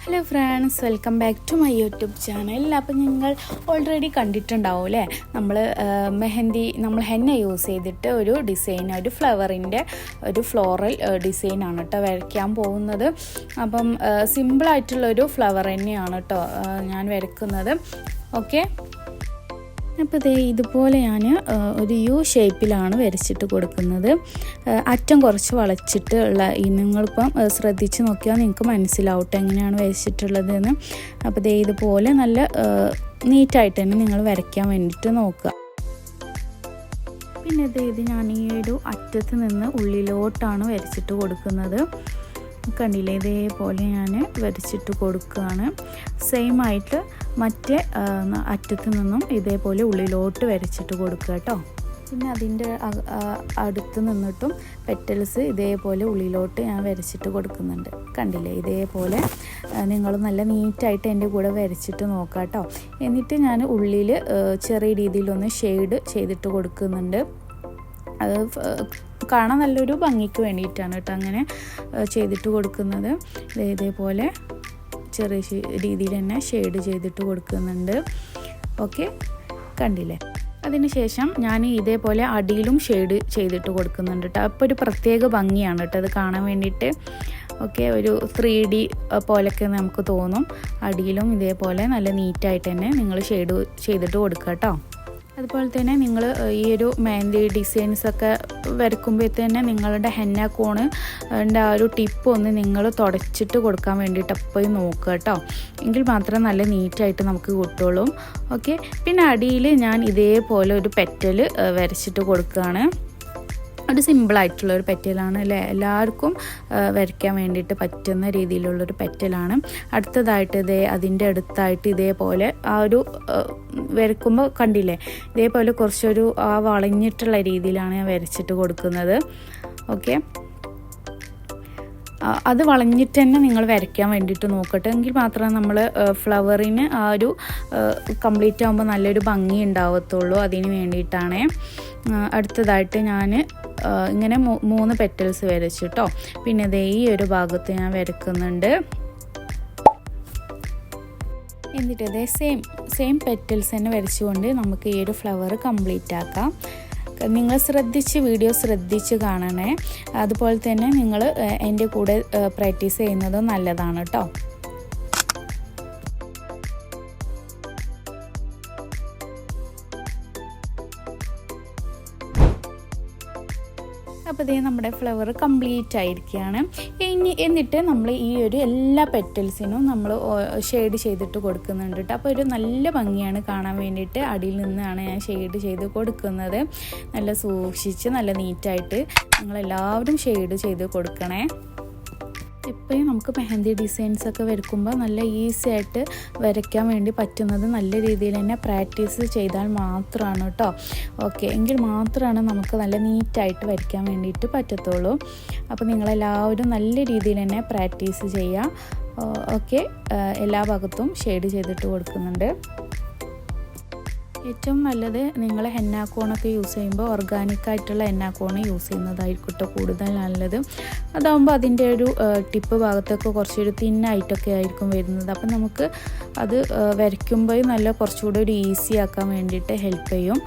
Hello friends, welcome back to my YouTube channel. അപ്പോൾ നിങ്ങൾ already കണ്ടിട്ടുണ്ടാവും അല്ലേ, നമ്മൾ ഹെന്ന യൂസ് ചെയ്തിട്ട് ഒരു ഡിസൈൻ, ഒരു ഫ്ലവറിൻ്റെ ഒരു ഫ്ലോറൽ ഡിസൈനാണ് കേട്ടോ വരയ്ക്കാൻ പോകുന്നത്. അപ്പം സിമ്പിളായിട്ടുള്ളൊരു ഫ്ലവർ തന്നെയാണ് കേട്ടോ ഞാൻ വരയ്ക്കുന്നത്. ഓക്കെ, അപ്പോൾ ഇതുപോലെ ഞാൻ ഒരു യു ഷേപ്പിലാണ് വരച്ചിട്ട് കൊടുക്കുന്നത്. അറ്റം കുറച്ച് വളച്ചിട്ട് ഉള്ള നിങ്ങളിപ്പം ശ്രദ്ധിച്ച് നോക്കിയാൽ നിങ്ങൾക്ക് മനസ്സിലാവട്ടെ എങ്ങനെയാണ് വരച്ചിട്ടുള്ളതെന്ന്. അപ്പോൾ ഇതുപോലെ നല്ല നീറ്റായിട്ട് തന്നെ നിങ്ങൾ വരയ്ക്കാൻ വേണ്ടിയിട്ട് നോക്കുക. പിന്നെ ഇത് ഞാൻ ഈ ഒരു അറ്റത്ത് നിന്ന് ഉള്ളിലോട്ടാണ് വരച്ചിട്ട് കൊടുക്കുന്നത്. കണ്ടില്ലേ, ഇതേപോലെ ഞാൻ വരച്ചിട്ട് കൊടുക്കുകയാണ്. സെയിം ആയിട്ട് മറ്റേ അറ്റത്ത് നിന്നും ഇതേപോലെ ഉള്ളിലോട്ട് വരച്ചിട്ട് കൊടുക്കുക കേട്ടോ. പിന്നെ അതിൻ്റെ അടുത്ത് നിന്നിട്ടും പെറ്റൽസ് ഇതേപോലെ ഉള്ളിലോട്ട് ഞാൻ വരച്ചിട്ട് കൊടുക്കുന്നുണ്ട്. കണ്ടില്ലേ, ഇതേപോലെ നിങ്ങൾ നല്ല നീറ്റായിട്ട് എൻ്റെ കൂടെ വരച്ചിട്ട് നോക്കുക കേട്ടോ. എന്നിട്ട് ഞാൻ ഉള്ളിൽ ചെറിയ രീതിയിലൊന്ന് ഷെയ്ഡ് ചെയ്തിട്ട് കൊടുക്കുന്നുണ്ട്. അത് കാണാൻ നല്ലൊരു ഭംഗിക്ക് വേണ്ടിയിട്ടാണ് കേട്ടോ അങ്ങനെ ചെയ്തിട്ട് കൊടുക്കുന്നത്. ഇതേപോലെ ചെറിയ രീതിയിൽ തന്നെ ഷെയ്ഡ് ചെയ്തിട്ട് കൊടുക്കുന്നുണ്ട്. ഓക്കെ, കണ്ടില്ലേ. അതിനുശേഷം ഞാൻ ഇതേപോലെ അടിയിലും ഷെയ്ഡ് ചെയ്തിട്ട് കൊടുക്കുന്നുണ്ട് കേട്ടോ. അപ്പോൾ ഒരു പ്രത്യേക ഭംഗിയാണ് കേട്ടോ അത് കാണാൻ വേണ്ടിയിട്ട്. ഓക്കെ, ഒരു 3D പോലൊക്കെ നമുക്ക് തോന്നും. അടിയിലും ഇതേപോലെ നല്ല നീറ്റായിട്ട് തന്നെ നിങ്ങൾ ഷെയ്ഡ് ചെയ്തിട്ട് കൊടുക്കുക കേട്ടോ. അതുപോലെ തന്നെ നിങ്ങൾ ഈ ഒരു മെഹന്തി ഡിസൈൻസൊക്കെ വരയ്ക്കുമ്പോൾ തന്നെ നിങ്ങളുടെ ഹെന്ന കോണിൻ്റെ ആ ഒരു ടിപ്പ് ഒന്ന് നിങ്ങൾ തുടച്ചിട്ട് കൊടുക്കാൻ വേണ്ടിയിട്ട് എപ്പോഴും നോക്കുക കേട്ടോ. എങ്കിൽ മാത്രമേ നല്ല നീറ്റായിട്ട് നമുക്ക് കിട്ടുള്ളൂ. ഓക്കെ, പിന്നെ അടിയിൽ ഞാൻ ഇതേപോലെ ഒരു പെറ്റൽ വരച്ചിട്ട് കൊടുക്കുകയാണ്. ഒരു സിമ്പിളായിട്ടുള്ളൊരു പെറ്റലാണ് അല്ലേ, എല്ലാവർക്കും വരയ്ക്കാൻ വേണ്ടിയിട്ട് പറ്റുന്ന രീതിയിലുള്ളൊരു പെറ്റലാണ്. അടുത്തതായിട്ട് അതിൻ്റെ അടുത്തായിട്ട് ഇതേപോലെ ആ ഒരു വരയ്ക്കുമ്പോൾ കണ്ടില്ലേ, ഇതേപോലെ കുറച്ചൊരു ആ വളഞ്ഞിട്ടുള്ള രീതിയിലാണ് ഞാൻ വരച്ചിട്ട് കൊടുക്കുന്നത്. ഓക്കെ, അത് വളഞ്ഞിട്ട് തന്നെ നിങ്ങൾ വരയ്ക്കാൻ വേണ്ടിയിട്ട് നോക്കട്ടെ. എങ്കിൽ മാത്രമേ നമ്മൾ ഫ്ലവറിന് ആ ഒരു കംപ്ലീറ്റ് ആകുമ്പോൾ നല്ലൊരു ഭംഗി ഉണ്ടാവത്തുള്ളൂ. അതിന് വേണ്ടിയിട്ടാണ്. അടുത്തതായിട്ട് ഞാൻ ഇങ്ങനെ 3 പെറ്റൽസ് വരച്ചിട്ടോ. പിന്നെ ഈ ഒരു ഭാഗത്ത് ഞാൻ വരയ്ക്കുന്നുണ്ട്. എന്നിട്ട് സെയിം പെറ്റൽസ് തന്നെ വരച്ചുകൊണ്ട് നമുക്ക് ഈ ഒരു ഫ്ലവർ കംപ്ലീറ്റ് ആക്കാം. നിങ്ങൾ വീഡിയോ ശ്രദ്ധിച്ച് കാണണേ. അതുപോലെ തന്നെ നിങ്ങൾ എൻ്റെ കൂടെ പ്രാക്ടീസ് ചെയ്യുന്നത് നല്ലതാണ് കേട്ടോ. അപ്പോൾ നമ്മുടെ ഫ്ലവർ കംപ്ലീറ്റ് ആയിരിക്കുകയാണ്. എന്നിട്ട് നമ്മൾ ഈ ഒരു എല്ലാ പെറ്റൽസിനും നമ്മൾ ഷെയ്ഡ് ചെയ്തിട്ട് കൊടുക്കുന്നുണ്ട് കേട്ടോ. അപ്പോൾ ഒരു നല്ല ഭംഗിയാണ് കാണാൻ വേണ്ടിയിട്ട്. അടിയിൽ നിന്നാണ് ഞാൻ ഷെയ്ഡ് ചെയ്ത് കൊടുക്കുന്നത്. നല്ല സൂക്ഷിച്ച് നല്ല നീറ്റായിട്ട് നിങ്ങളെല്ലാവരും ഷെയ്ഡ് ചെയ്ത് കൊടുക്കണേ. ഇപ്പോഴും നമുക്ക് മെഹന്തി ഡിസൈൻസൊക്കെ വരയ്ക്കുമ്പോൾ നല്ല ഈസി ആയിട്ട് വരയ്ക്കാൻ വേണ്ടി പറ്റുന്നത് നല്ല രീതിയിൽ തന്നെ പ്രാക്ടീസ് ചെയ്താൽ മാത്രമാണ് കേട്ടോ. ഓക്കെ, എങ്കിൽ മാത്രമാണ് നമുക്ക് നല്ല നീറ്റായിട്ട് വരയ്ക്കാൻ വേണ്ടിയിട്ട് പറ്റത്തുള്ളൂ. അപ്പോൾ നിങ്ങളെല്ലാവരും നല്ല രീതിയിൽ തന്നെ പ്രാക്ടീസ് ചെയ്യുക. ഓക്കെ, എല്ലാ ഭാഗത്തും ഷെയ്ഡ് ചെയ്തിട്ട് കൊടുക്കുന്നുണ്ട്. ഏറ്റവും നല്ലത് നിങ്ങൾ ഹെന്ന കോണൊക്കെ യൂസ് ചെയ്യുമ്പോൾ ഓർഗാനിക്കായിട്ടുള്ള ഹെന്ന കോൺ യൂസ് ചെയ്യുന്നതായിരിക്കും കൂടുതൽ നല്ലത്. അതാകുമ്പോൾ അതിൻ്റെ ഒരു ടിപ്പ് ഭാഗത്തൊക്കെ കുറച്ചൊരു തിന്നായിട്ടൊക്കെ ആയിരിക്കും വരുന്നത്. അപ്പം നമുക്ക് അത് വരയ്ക്കുമ്പോൾ നല്ല കുറച്ചുകൂടെ ഒരു ഈസി ആക്കാൻ വേണ്ടിയിട്ട് ഹെൽപ്പ് ചെയ്യും.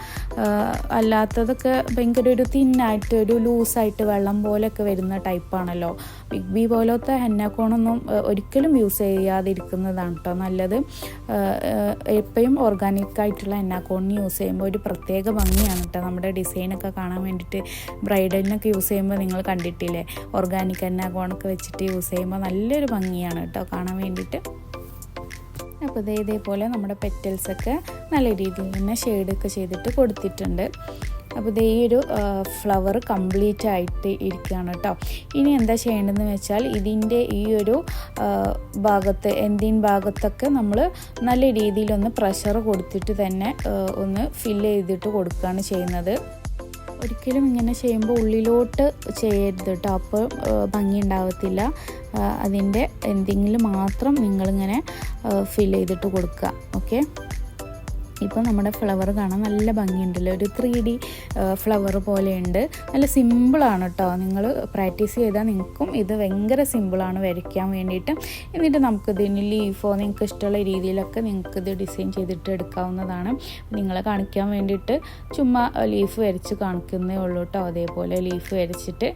അല്ലാത്തതൊക്കെ ഭയങ്കര ഒരു തിന്നായിട്ട് ഒരു ലൂസായിട്ട് വെള്ളം പോലെയൊക്കെ വരുന്ന ടൈപ്പാണല്ലോ. ബിഗ് ബി പോലത്തെ ഹെന്ന കോണൊന്നും ഒരിക്കലും യൂസ് ചെയ്യാതിരിക്കുന്നതാണ് കേട്ടോ നല്ലത്. എപ്പോഴും ഓർഗാനിക്കായിട്ടുള്ള ഹെന്ന കോൺ യൂസ് ചെയ്യുമ്പോൾ ഒരു പ്രത്യേക ഭംഗിയാണ് കേട്ടോ. നമ്മുടെ ഡിസൈനൊക്കെ കാണാൻ വേണ്ടിയിട്ട് ബ്രൈഡലിനൊക്കെ യൂസ് ചെയ്യുമ്പോൾ നിങ്ങൾ കണ്ടിട്ടില്ലേ, ഓർഗാനിക് ഹെന്ന കോണൊക്കെ വെച്ചിട്ട് യൂസ് ചെയ്യുമ്പോൾ നല്ലൊരു ഭംഗിയാണ് കേട്ടോ കാണാൻ വേണ്ടിയിട്ട്. അപ്പോൾ ഇതേപോലെ നമ്മുടെ പെറ്റൽസൊക്കെ നല്ല രീതിയിൽ തന്നെ ഷെയ്ഡൊക്കെ ചെയ്തിട്ട് കൊടുത്തിട്ടുണ്ട്. അപ്പോൾ ഈ ഒരു ഫ്ലവർ കംപ്ലീറ്റ് ആയിട്ട് ഇരിക്കുകയാണ് കേട്ടോ. ഇനി എന്താ ചെയ്യേണ്ടതെന്ന് വെച്ചാൽ ഇതിൻ്റെ ഈ ഒരു ഭാഗത്തൊക്കെ നമ്മൾ നല്ല രീതിയിലൊന്ന് പ്രഷർ കൊടുത്തിട്ട് തന്നെ ഒന്ന് ഫില്ല് ചെയ്തിട്ട് കൊടുക്കുകയാണ് ചെയ്യുന്നത്. ഒരിക്കലും ഇങ്ങനെ ചെയ്യുമ്പോൾ ഉള്ളിലോട്ട് ചെയ്യരുത് കേട്ടോ, അപ്പോൾ ഭംഗി ഉണ്ടാവത്തില്ല. അതിൻ്റെ എന്തെങ്കിലും മാത്രം നിങ്ങളിങ്ങനെ ഫില്ല് ചെയ്തിട്ട് കൊടുക്കുക. ഓക്കെ, ഇപ്പോൾ നമ്മുടെ ഫ്ലവർ കാണാൻ നല്ല ഭംഗിയുണ്ടല്ലോ, ഒരു 3D ഫ്ലവർ പോലെയുണ്ട്. നല്ല സിമ്പിളാണ് കേട്ടോ. നിങ്ങൾ പ്രാക്ടീസ് ചെയ്താൽ നിങ്ങൾക്കും ഇത് ഭയങ്കര സിമ്പിളാണ് വരയ്ക്കാൻ വേണ്ടിയിട്ട്. എന്നിട്ട് നമുക്കിതിന് ലീഫോ നിങ്ങൾക്ക് ഇഷ്ടമുള്ള രീതിയിലൊക്കെ നിങ്ങൾക്കിത് ഡിസൈൻ ചെയ്തിട്ട് എടുക്കാവുന്നതാണ്. നിങ്ങളെ കാണിക്കാൻ വേണ്ടിയിട്ട് ചുമ്മാ ലീഫ് വരച്ച് കാണിക്കുന്നേ ഉള്ളൂ കേട്ടോ. അതേപോലെ ലീഫ് വരച്ചിട്ട്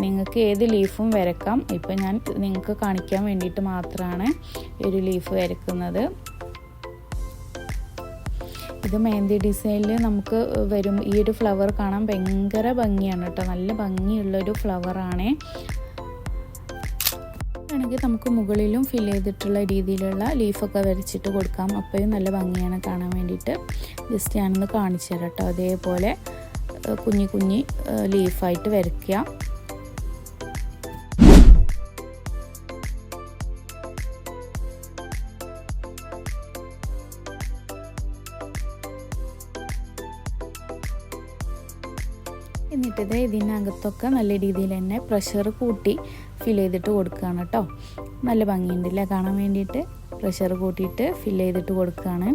നിങ്ങൾക്ക് ഏത് ലീഫും വരക്കാം. ഇപ്പം ഞാൻ നിങ്ങൾക്ക് കാണിക്കാൻ വേണ്ടിയിട്ട് മാത്രമാണ് ഒരു ലീഫ് വരക്കുന്നത്. ഇത് മെഹന്തി ഡിസൈനിൽ നമുക്ക് വരും. ഈ ഒരു ഫ്ലവർ കാണാൻ ഭയങ്കര ഭംഗിയാണ് കേട്ടോ. നല്ല ഭംഗിയുള്ളൊരു ഫ്ലവറാണ്. ആണെങ്കിൽ നമുക്ക് മുകളിലും ഫിൽ ചെയ്തിട്ടുള്ള രീതിയിലുള്ള ലീഫൊക്കെ വരച്ചിട്ട് കൊടുക്കാം. അപ്പോഴും നല്ല ഭംഗിയാണ് കാണാൻ വേണ്ടിയിട്ട്. ജസ്റ്റ് ഞാനൊന്ന് കാണിച്ചു തരാം കേട്ടോ. അതേപോലെ കുഞ്ഞി കുഞ്ഞി ലീഫായിട്ട് വരയ്ക്കുക. എന്നിട്ടിത് ഇതിനകത്തൊക്കെ നല്ല രീതിയിൽ തന്നെ പ്രഷർ കൂട്ടി ഫിൽ ചെയ്തിട്ട് കൊടുക്കുകയാണ് കേട്ടോ. നല്ല ഭംഗിയുണ്ടല്ലേ കാണാൻ വേണ്ടിയിട്ട്. പ്രഷർ കൂട്ടിയിട്ട് ഫിൽ ചെയ്തിട്ട് കൊടുക്കുകയാണ്.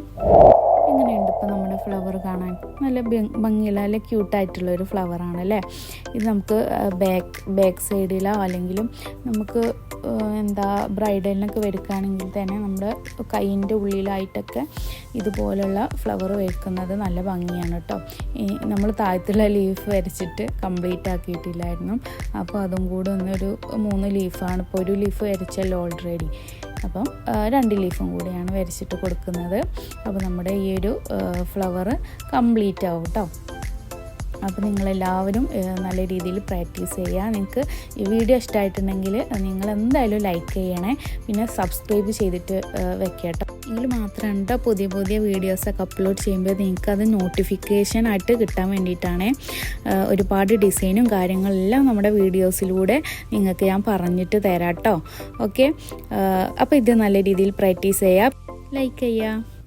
ഇങ്ങനെയുണ്ട് ഇപ്പോൾ നമ്മുടെ ഫ്ലവർ കാണാൻ. നല്ല ഭംഗിയുള്ള നല്ല ക്യൂട്ടായിട്ടുള്ളൊരു ഫ്ലവറാണല്ലേ. ഇത് നമുക്ക് ബാക്ക് സൈഡിലോ അല്ലെങ്കിലും നമുക്ക് ബ്രൈഡലിനൊക്കെ വരയ്ക്കുകയാണെങ്കിൽ തന്നെ നമ്മുടെ കൈയിൻ്റെ ഉള്ളിലായിട്ടൊക്കെ ഇതുപോലുള്ള ഫ്ലവർ വരയ്ക്കുന്നത് നല്ല ഭംഗിയാണ് കേട്ടോ. നമ്മൾ താഴത്തുള്ള ലീഫ് വരച്ചിട്ട് കംപ്ലീറ്റ് ആക്കിയിട്ടില്ലായിരുന്നു. അപ്പോൾ അതും കൂടെ ഒന്നൊരു 3 ലീഫാണ്. ഇപ്പോൾ ഒരു ലീഫ് വരച്ചല്ലോ ഓൾറെഡി. അപ്പം 2 ലീഫും കൂടിയാണ് വരച്ചിട്ട് കൊടുക്കുന്നത്. അപ്പോൾ നമ്മുടെ ഈ ഒരു ഫ്ലവർ കംപ്ലീറ്റ് ആവും കേട്ടോ. അപ്പോൾ നിങ്ങളെല്ലാവരും നല്ല രീതിയിൽ പ്രാക്ടീസ് ചെയ്യുക. നിങ്ങൾക്ക് ഈ വീഡിയോ ഇഷ്ടമായിട്ടുണ്ടെങ്കിൽ നിങ്ങൾ എന്തായാലും ലൈക്ക് ചെയ്യണേ. പിന്നെ സബ്സ്ക്രൈബ് ചെയ്തിട്ട് വെക്കുക കേട്ടോ. എങ്കിൽ മാത്രമാണ് കേട്ടോ പുതിയ പുതിയ വീഡിയോസൊക്കെ അപ്ലോഡ് ചെയ്യുമ്പോൾ നിങ്ങൾക്കത് നോട്ടിഫിക്കേഷൻ ആയിട്ട് കിട്ടാൻ വേണ്ടിയിട്ടാണ്. ഒരുപാട് ഡിസൈനും കാര്യങ്ങളെല്ലാം നമ്മുടെ വീഡിയോസിലൂടെ നിങ്ങൾക്ക് ഞാൻ പറഞ്ഞിട്ട് തരാം കേട്ടോ. ഓക്കെ, അപ്പോൾ ഇത് നല്ല രീതിയിൽ പ്രാക്ടീസ് ചെയ്യുക, ലൈക്ക് ചെയ്യുക.